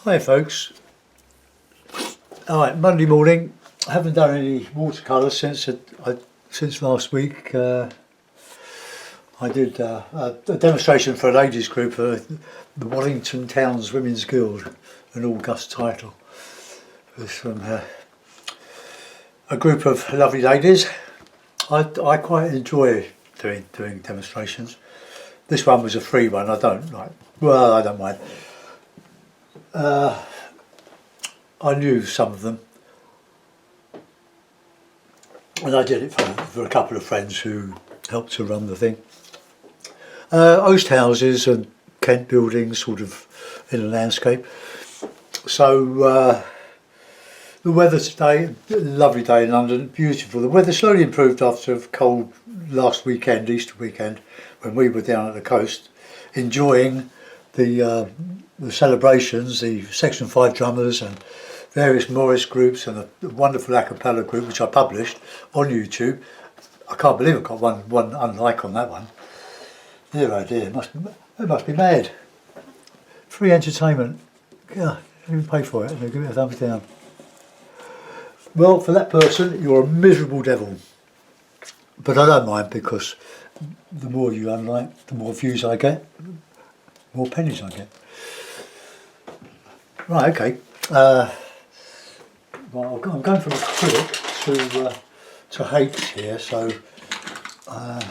Hi folks. Alright, Monday morning. I haven't done any watercolour since last week. I did a demonstration for a ladies group for the Wellington Towns Women's Guild, an August title. It was from a group of lovely ladies. I quite enjoy doing demonstrations. This one was a free one. I don't mind. I knew some of them, and I did it for a couple of friends who helped to run the thing. Oast houses and Kent buildings, sort of in a landscape. So the weather today, lovely day in London, beautiful. The weather slowly improved after a cold last weekend, Easter weekend, when we were down at the coast, enjoying the celebrations, the Section 5 drummers and various Morris groups and a wonderful a cappella group which I published on YouTube. I can't believe I've got one unlike on that one. Dear oh dear, it must be mad. Free entertainment. Yeah, you even pay for it and they give it a thumbs down. Well, for that person, you're a miserable devil. But I don't mind, because the more you unlike, the more views I get, the more pennies I get. Right, okay. Well, I'm going from acrylic to Hakes here, so I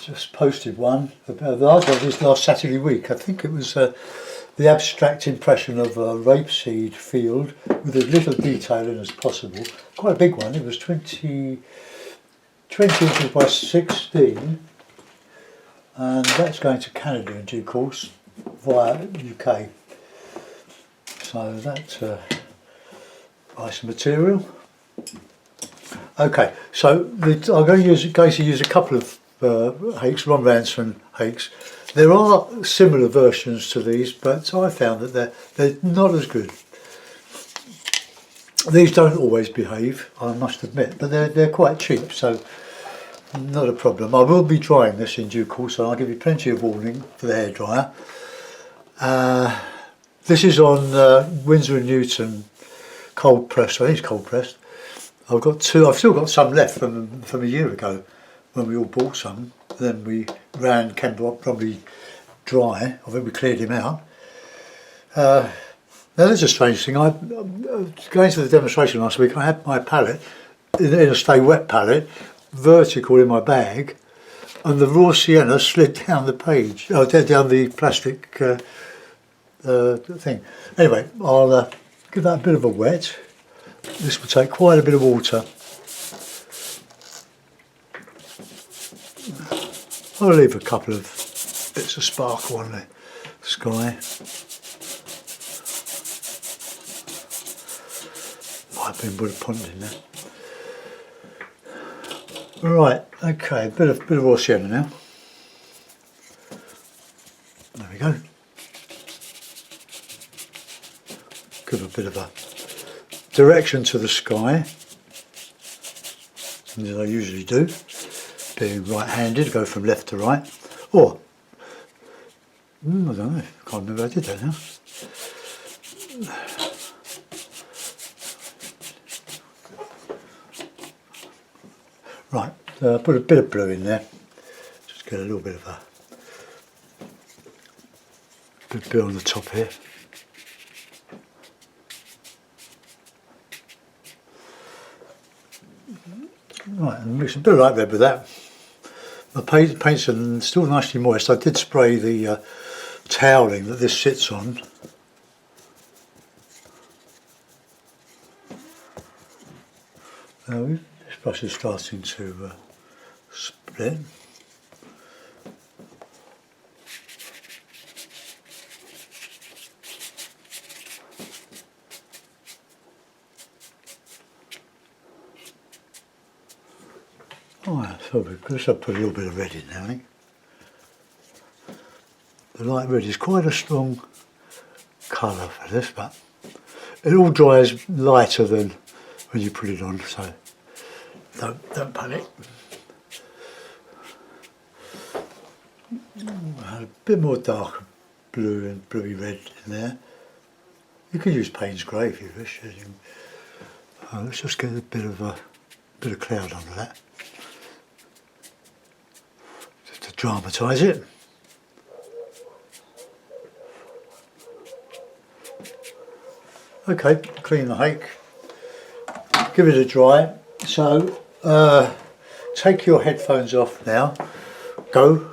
just posted one. The last one was last Saturday week. I think it was the abstract impression of a rapeseed field with as little detail in as possible. Quite a big one. It was 20 inches by 16, and that's going to Canada in due course via UK. So that's nice material. Okay, so I'm going to use a couple of Hakes, Ron Ranson Hakes. There are similar versions to these, but I found that they're not as good. These don't always behave, I must admit, but they're quite cheap, so not a problem. I will be drying this in due course, so I'll give you plenty of warning for the hairdryer. This is on Winsor & Newton cold pressed. I think it's cold pressed. I've got two. I've still got some left from a year ago when we all bought some. Then we ran Ken probably dry. I think we cleared him out. Now there's a strange thing. Going to the demonstration last week, I had my palette in a stay wet palette, vertical in my bag, and the raw sienna slid down the page, down the plastic thing. Anyway, I'll give that a bit of a wet. This will take quite a bit of water. I'll leave a couple of bits of sparkle on the sky. Might have been put a pond in there. Right, okay, bit of raw sienna now. There we go. Give a bit of a direction to the sky, as I usually do. Being right-handed, go from left to right. Or, I don't know, can't remember I did that now. Right, put a bit of blue in there. Just get a little bit of a bit on the top here. Right, and mix a bit of light red with that. My paints are still nicely moist. I did spray the toweling that this sits on. This brush is starting to split. Oh, that's so good. I'll put a little bit of red in now, I think. The light red is quite a strong colour for this, but it all dries lighter than when you put it on, so don't panic. A bit more dark blue and bluey red in there. You could use Payne's grey if you wish. Let's just get a bit of cloud under that, just to dramatise it. Okay, clean the hake, give it a dry. So take your headphones off now, go.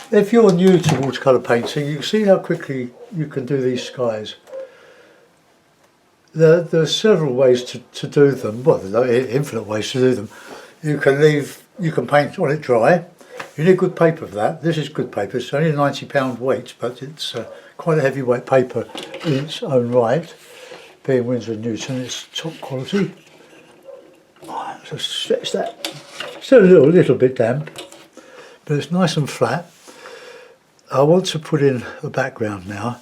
If you're new to watercolour painting, you can see how quickly you can do these skies. There are several ways to do them. Well, there are infinite ways to do them. You can paint on it dry. You need good paper for that. This is good paper. It's only a £90 weight, but it's quite a heavyweight paper in its own right. Being Winsor & Newton, it's top quality. So stretch that. It's a little bit damp, but it's nice and flat. I want to put in a background now,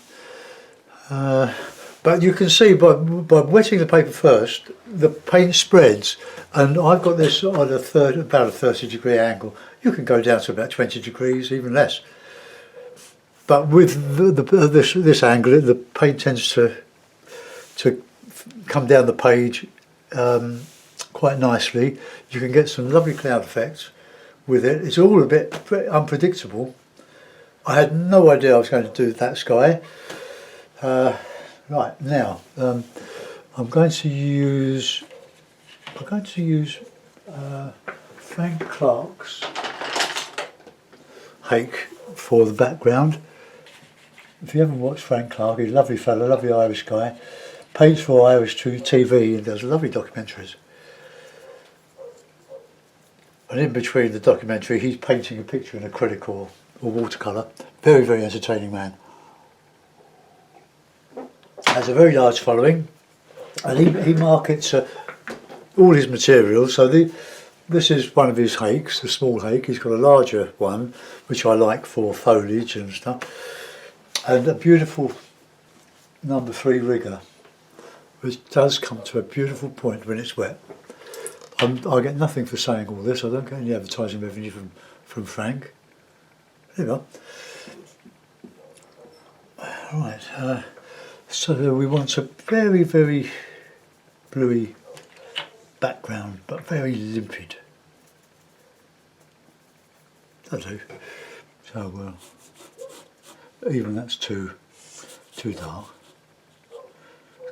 but you can see by wetting the paper first, the paint spreads, and I've got this on about a 30-degree angle. You can go down to about 20 degrees, even less. But with this angle, the paint tends to come down the page quite nicely. You can get some lovely cloud effects with it. It's all a bit unpredictable. I had no idea I was going to do that sky. Right now, I'm going to use Frank Clark's hake for the background. If you haven't watched Frank Clark, he's a lovely fellow, lovely Irish guy. Paints for Irish TV and does lovely documentaries. And in between the documentary, he's painting a picture in acrylic or watercolour. Very, very entertaining man. Has a very large following, and he markets all his materials. So this is one of his hakes, the small hake. He's got a larger one, which I like for foliage and stuff, and a beautiful number 3 rigger, which does come to a beautiful point when it's wet. I get nothing for saying all this. I don't get any advertising revenue from Frank. There you go. Right, so we want a very, very bluey background, but very limpid. That'll do. So even that's too dark.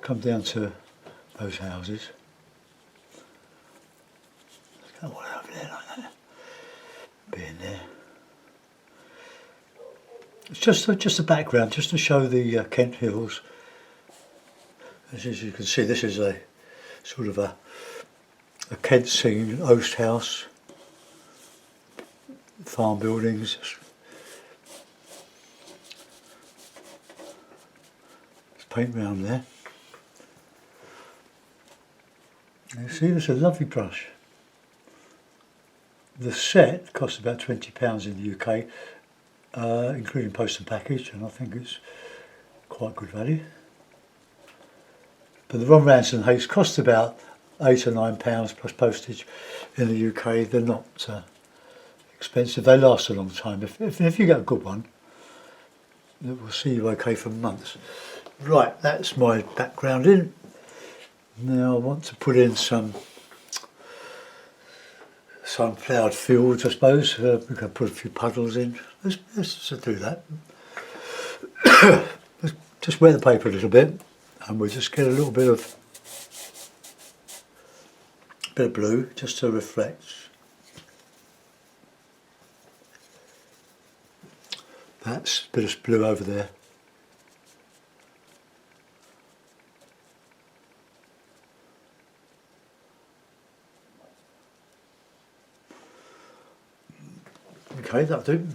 Come down to those houses. Let's go all over there like that. Be in there. It's just a background, just to show the Kent Hills. As you can see, this is a sort of a Kent scene, Oast House, farm buildings. Let's paint round there. You see, there's a lovely brush. The set costs about £20 in the UK. Including post and package, and I think it's quite good value. But the Ron Ranson hakes cost about £8 or £9 plus postage in the UK. They're not expensive. They last a long time. If you get a good one, it will see you okay for months. Right, that's my background in. Now I want to put in some ploughed fields, I suppose. We can put a few puddles in. Let's do that. Let's just wet the paper a little bit, and we'll just get a little bit of blue just to reflect. That's a bit of blue over there. Okay, that'll do.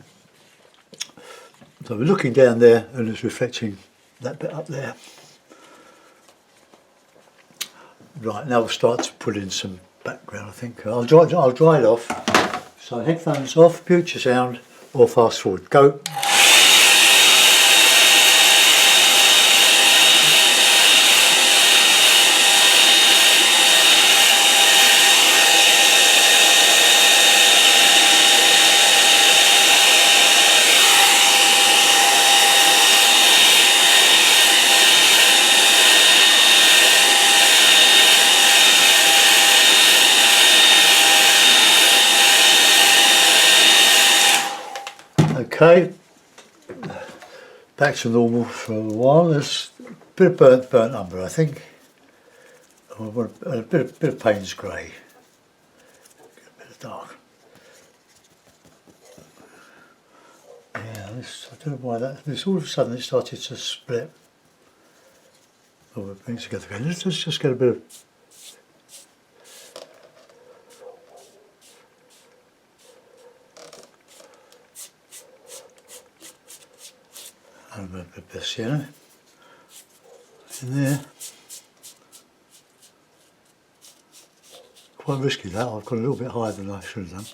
So we're looking down there and it's reflecting that bit up there. Right, now we'll start to put in some background, I think. I'll dry it off. So headphones off, future sound, or fast forward. Go. Okay, back to normal for a while. There's a bit of burnt umber, I think. A bit of Payne's grey. A bit of dark. Yeah, this, I don't know why that. This all of a sudden it started to split. Oh, we're putting it together again. Let's just get a bit of. A bit of this, in there. Quite risky that. I've got a little bit higher than I should have done.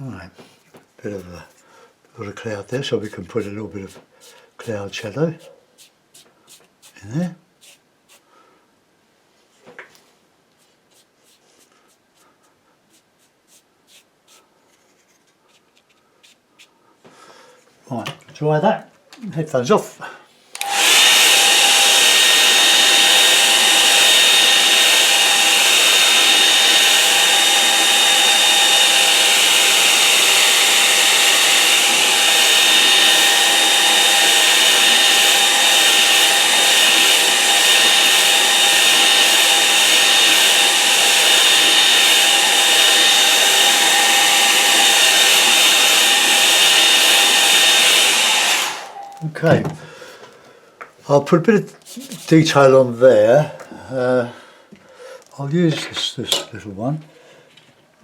Alright, bit of a cloud there, so we can put a little bit of cloud shadow in there. Right, try that. Headphones off. Okay, I'll put a bit of detail on there. I'll use this little one.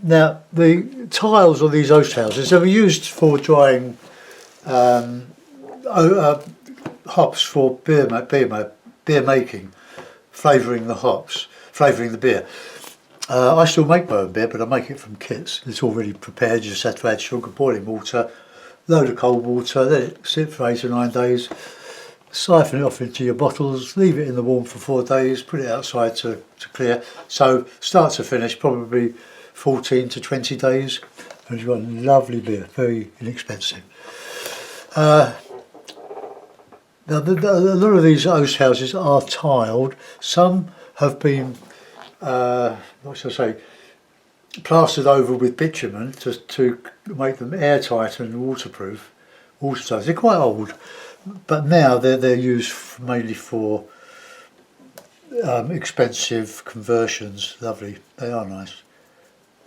Now, the tiles on these oast houses, they were used for drying hops for beer making, flavouring the hops, flavouring the beer. I still make my own beer, but I make it from kits. It's already prepared. You just have to add sugar, boiling water, load of cold water, let it sit for 8 or 9 days, siphon it off into your bottles, leave it in the warm for 4 days, put it outside to clear. So start to finish, probably 14 to 20 days, and you've got lovely beer, very inexpensive. Now, a lot of these oast houses are tiled. Some have been, what should I say, plastered over with bitumen to make them airtight and waterproof. They're quite old, but now they're used mainly for expensive conversions. Lovely, they are nice,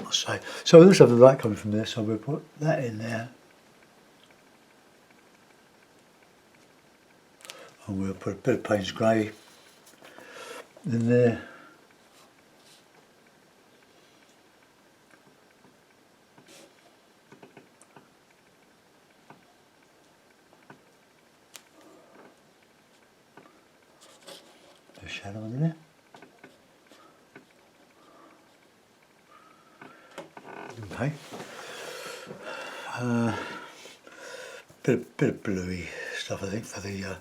I must say. So let's have the light coming from there, so we'll put that in there. And we'll put a bit of Payne's grey in there. Shadow in there. Okay. Bit of bluey stuff, I think, for the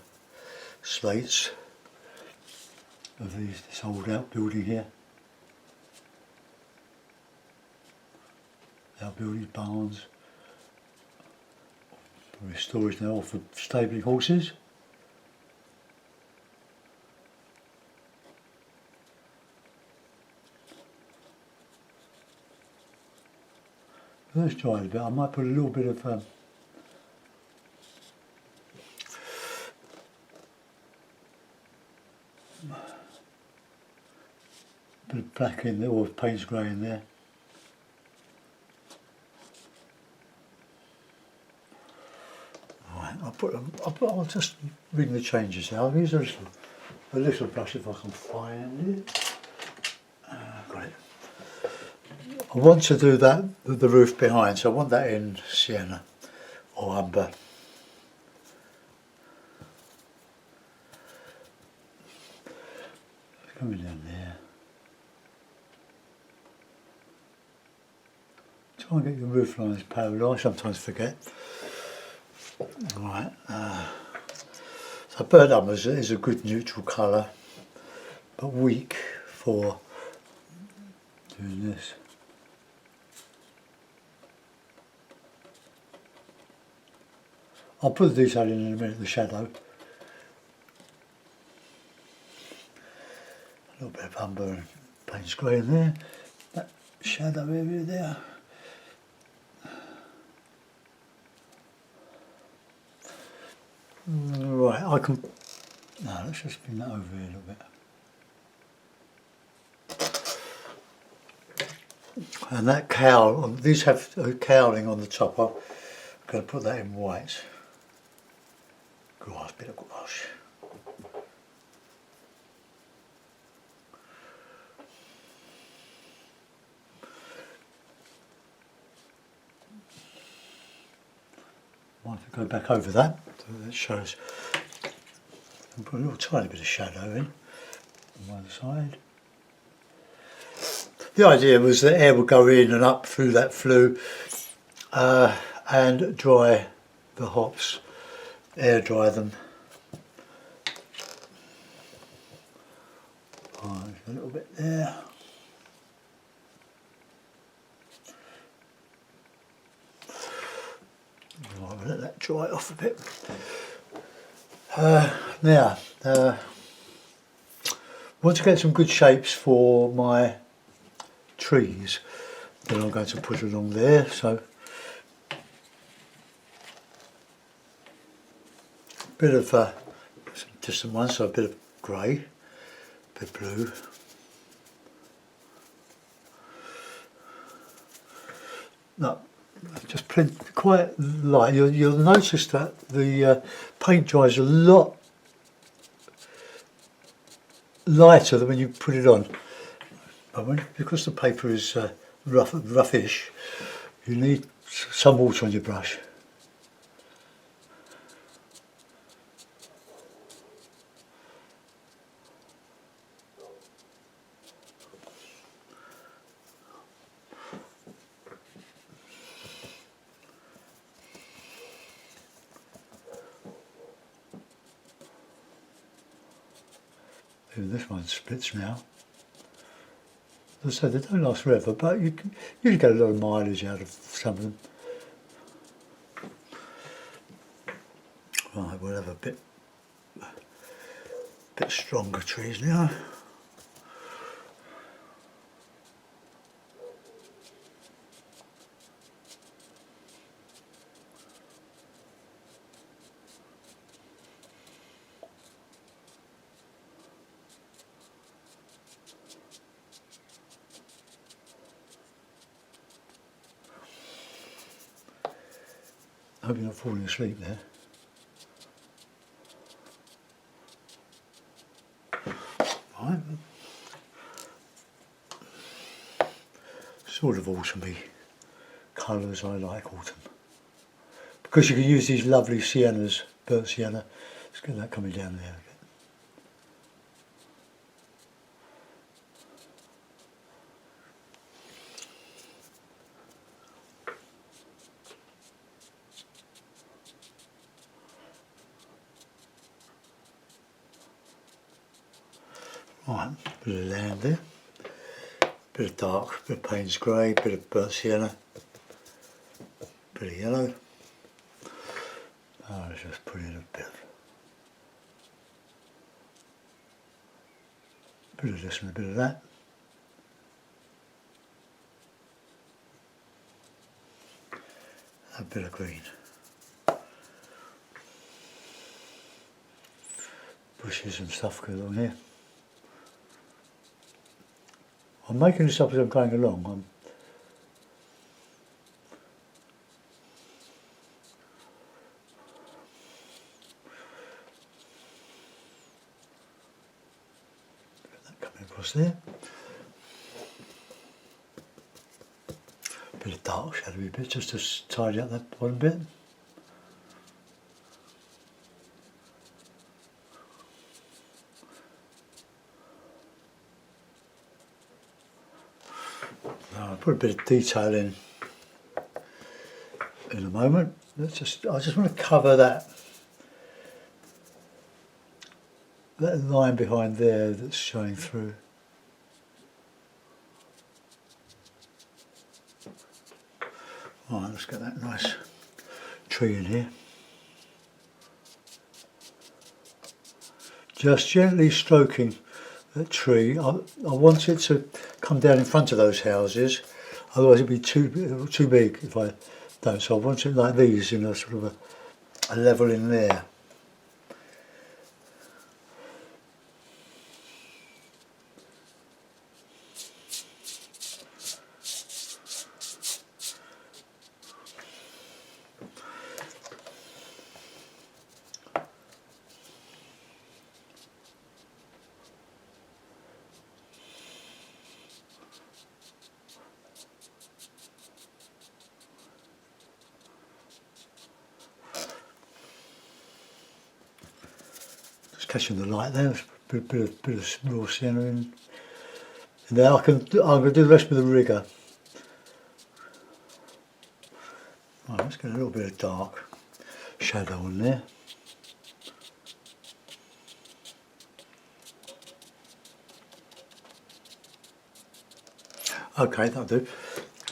slates of this old outbuilding here. Outbuildings, barns. Probably storage now for stabling horses. Let's try it a bit. I might put a little bit of black in there, or Payne's grey in there. Right, I'll just ring the changes out. I'll use a little a little brush if I can find it. Got it. I want to do that with the roof behind, so I want that in sienna or umber. It's coming down there. Try and get your roof lines pale. I sometimes forget. Right. So burnt umber is a good neutral colour, but weak for doing this. I'll put the detail in a minute, the shadow. A little bit of umber and Payne's grey in there. That shadow area there. Right, I can... No, let's just bring that over here a little bit. And that cowl, these have cowling on the top. I'm going to put that in white. Grass, bit of grass. Might have to go back over that, so that shows. And put a little tiny bit of shadow in on one side. The idea was that air would go in and up through that flue and dry the hops, air dry them. Oh, there's a little bit there. Right, we'll let that dry off a bit. Now, want to get some good shapes for my trees that I'm going to put along there. So, a bit of some distant ones, so a bit of grey, a bit of blue. No, just print quite light. You'll notice that the paint dries a lot lighter than when you put it on. But because the paper is roughish, you need some water on your brush. This one splits now. As I said, they don't last forever, but you can get a lot of mileage out of some of them. Right, we'll have a bit stronger trees now. I hope you're not falling asleep there. Right. Sort of autumny colours, I like autumn. Because you can use these lovely siennas, burnt sienna. Let's get that coming down there a bit. Right, bit of land there, bit of dark, bit of Payne's grey, bit of burnt sienna, bit of yellow. Let's just put in a bit of this and a bit of that. A bit of green. Bushes and stuff go along here. I'm making this up as I'm going along. across there. Bit of dark shadowy bit just to tidy up that bottom bit. Now I'll put a bit of detail in a moment. I just want to cover that line behind there that's showing through. Alright, let's get that nice tree in here. Just gently stroking that tree. I want it to come down in front of those houses, otherwise it'd be too big if I don't. So I want it like these, in a sort of a level in there. Catching the light there, bit of raw sienna in there. I'm going to do the rest with the rigger. Right, let's get a little bit of dark shadow on there. Okay, that'll do.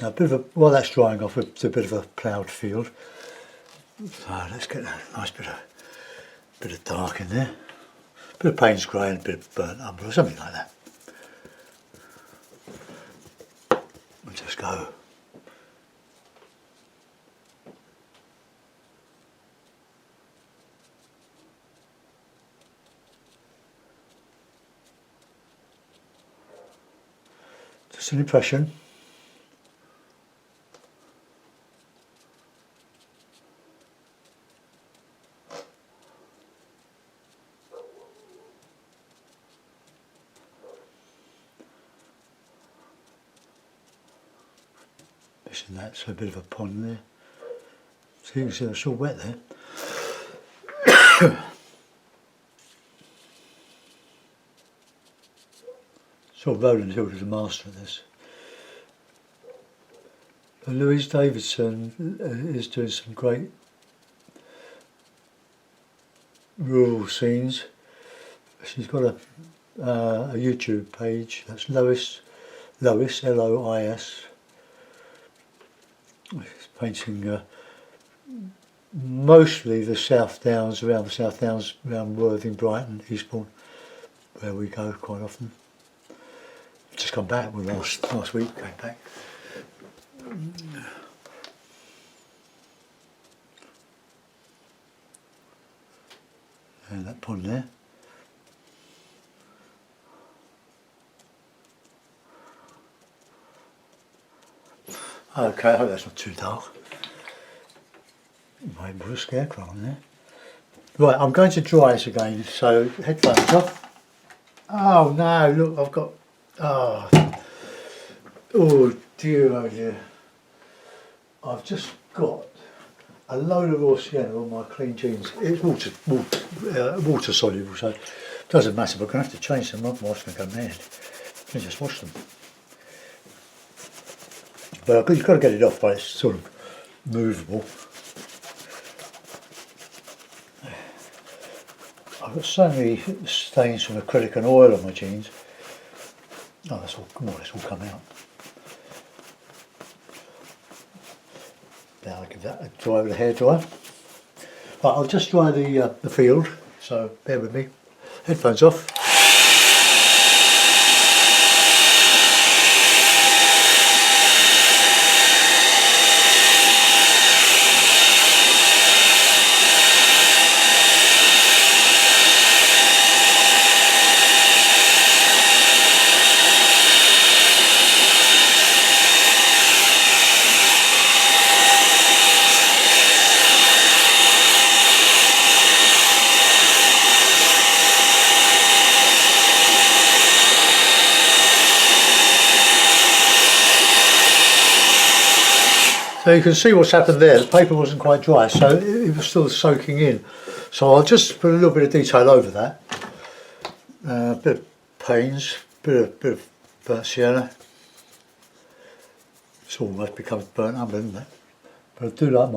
Now, while that's drying off, it's a bit of a ploughed field. So let's get a nice bit of dark in there. Bit of Payne's grey and a bit of burnt umber or something like that. We'll just go. Just an impression. And that's a bit of a pond there. So you can see it's all wet there. So Roland Hill is a master of this. Louise Davidson is doing some great rural scenes. She's got a YouTube page. That's Lois, L-O-I-S. It's painting mostly the South Downs, around Worthing, Brighton, Eastbourne, where we go quite often. Just come back, well, last week came back. And that pond there. Okay, I hope that's not too dark. Might put a scarecrow on there. Right, I'm going to dry this again, so headphones off. Oh no, look, I've got, oh dear. I've just got a load of raw sienna on my clean jeans. It's water soluble, so it doesn't matter, but I'm going to have to change them, otherwise I'm going to go mad. I just wash them. But you've got to get it off, but it's sort of movable. I've got so many stains from acrylic and oil on my jeans. Oh, that's all, more or less all come out. Now I'll give that a dry with a hairdryer. Right, I'll just dry the field, so bear with me. Headphones off. Now you can see what's happened there. The paper wasn't quite dry, so it was still soaking in. So I'll just put a little bit of detail over that. A bit of pains, bit of burnt sienna. It's almost becomes burnt umber, isn't it? But I do like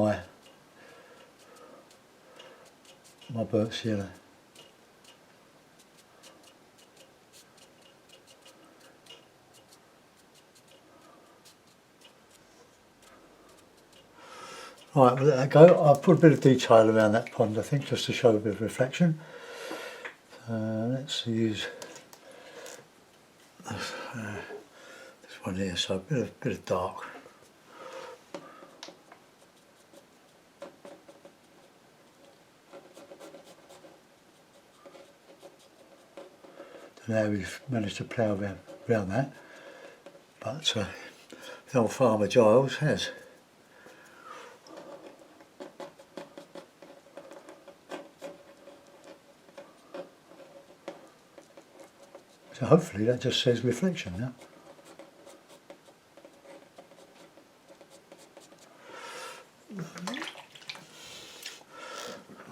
my burnt sienna. Right, we'll let that go. I'll put a bit of detail around that pond, I think, just to show a bit of reflection. Let's use this one here, so a bit of dark. Now we've managed to plough around that, but the old farmer Giles has. So hopefully that just says reflection now.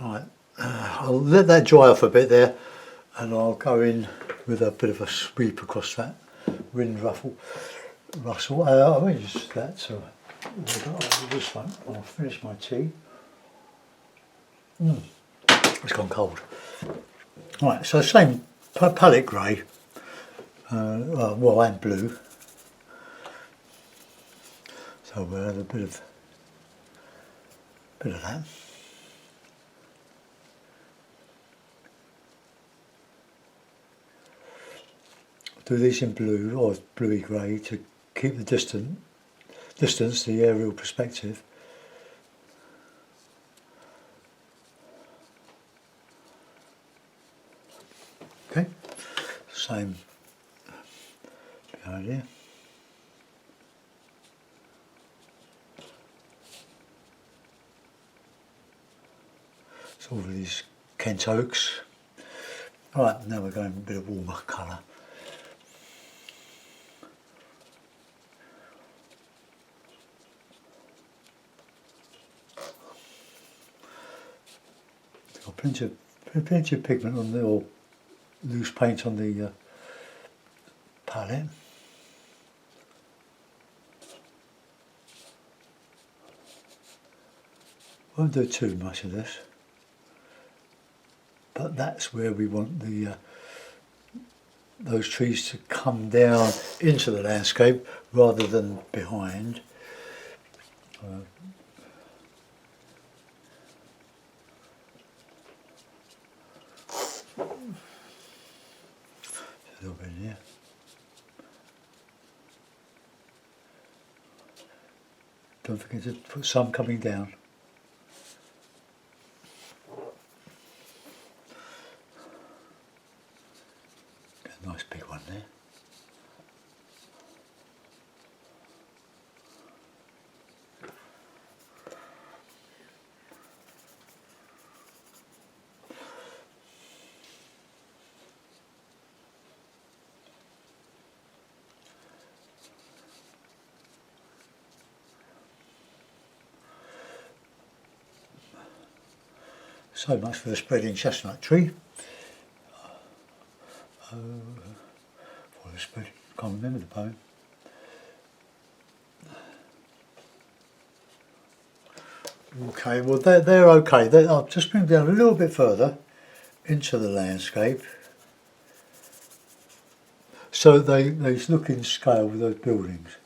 Right, I'll let that dry off a bit there, and I'll go in with a bit of a sweep across that wind rustle. I'll use that, so this one. I'll finish my tea. It's gone cold. Right, so same palette grey, well, and blue. So we'll have a bit of that. Do these in blue or bluey grey to keep the distance, the aerial perspective. Okay, same behind here. So all of these Kent oaks. Right, now we're going a bit of warmer colour. Got plenty of pigment on the, or loose paint on the palette. Won't do too much of this, but that's where we want the those trees to come down into the landscape rather than behind. A little bit here. Don't forget to put some coming down. Got a nice big one there. So much for the spreading chestnut tree. For the spread, can't remember the poem. Okay, well they're okay. I'll just bring them down a little bit further into the landscape, so they look in scale with those buildings.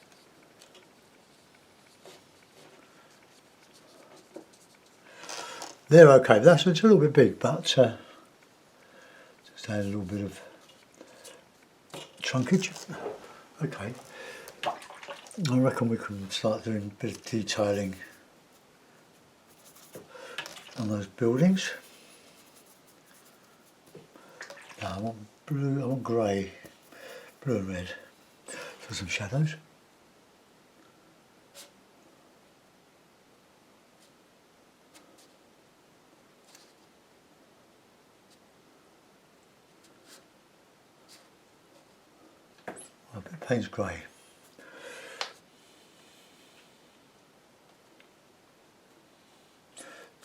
They're okay. It's a little bit big, but just add a little bit of trunkage. Okay, I reckon we can start doing a bit of detailing on those buildings. No, I want blue, I want grey, blue and red for some shadows. A bit of Payne's grey.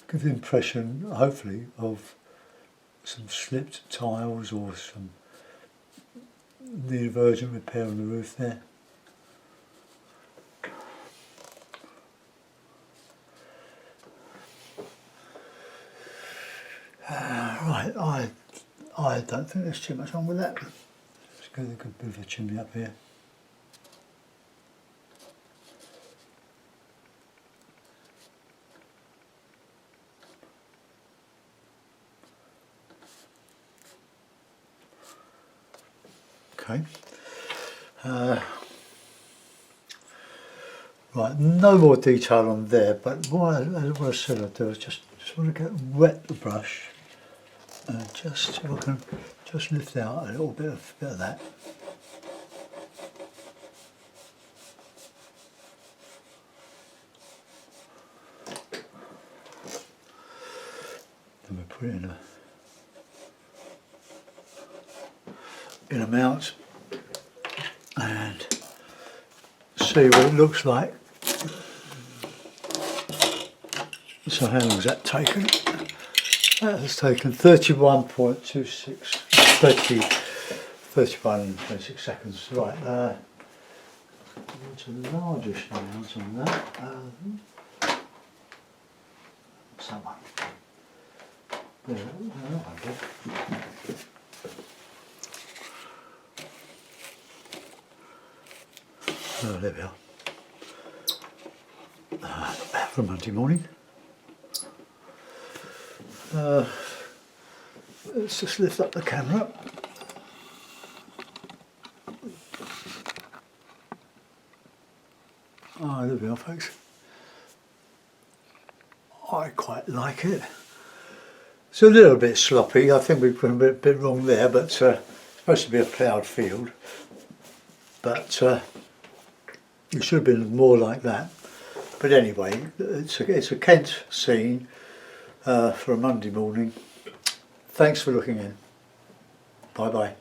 give the impression, hopefully, of some slipped tiles or some needed urgent repair on the roof there. Right, I don't think there's too much wrong with that. Let's get a good bit of a chimney up here. Okay. Right, no more detail on there, but what I said I'd do is just want to wet the brush and just see if I can just lift out a little bit of that. Then we put it in a mount and see what it looks like. So how long has that taken? That has taken 31.26, 31.26 seconds. Right, what's a largish amount on that? What's that one? There, oh, there we are. Not bad for a Monday morning. Let's just lift up the camera. Oh, there we are, folks. I quite like it. It's a little bit sloppy. I think we've gone a bit wrong there, but it's supposed to be a ploughed field. But it should have been more like that. But anyway, it's a Kent scene for a Monday morning. Thanks for looking in. Bye bye.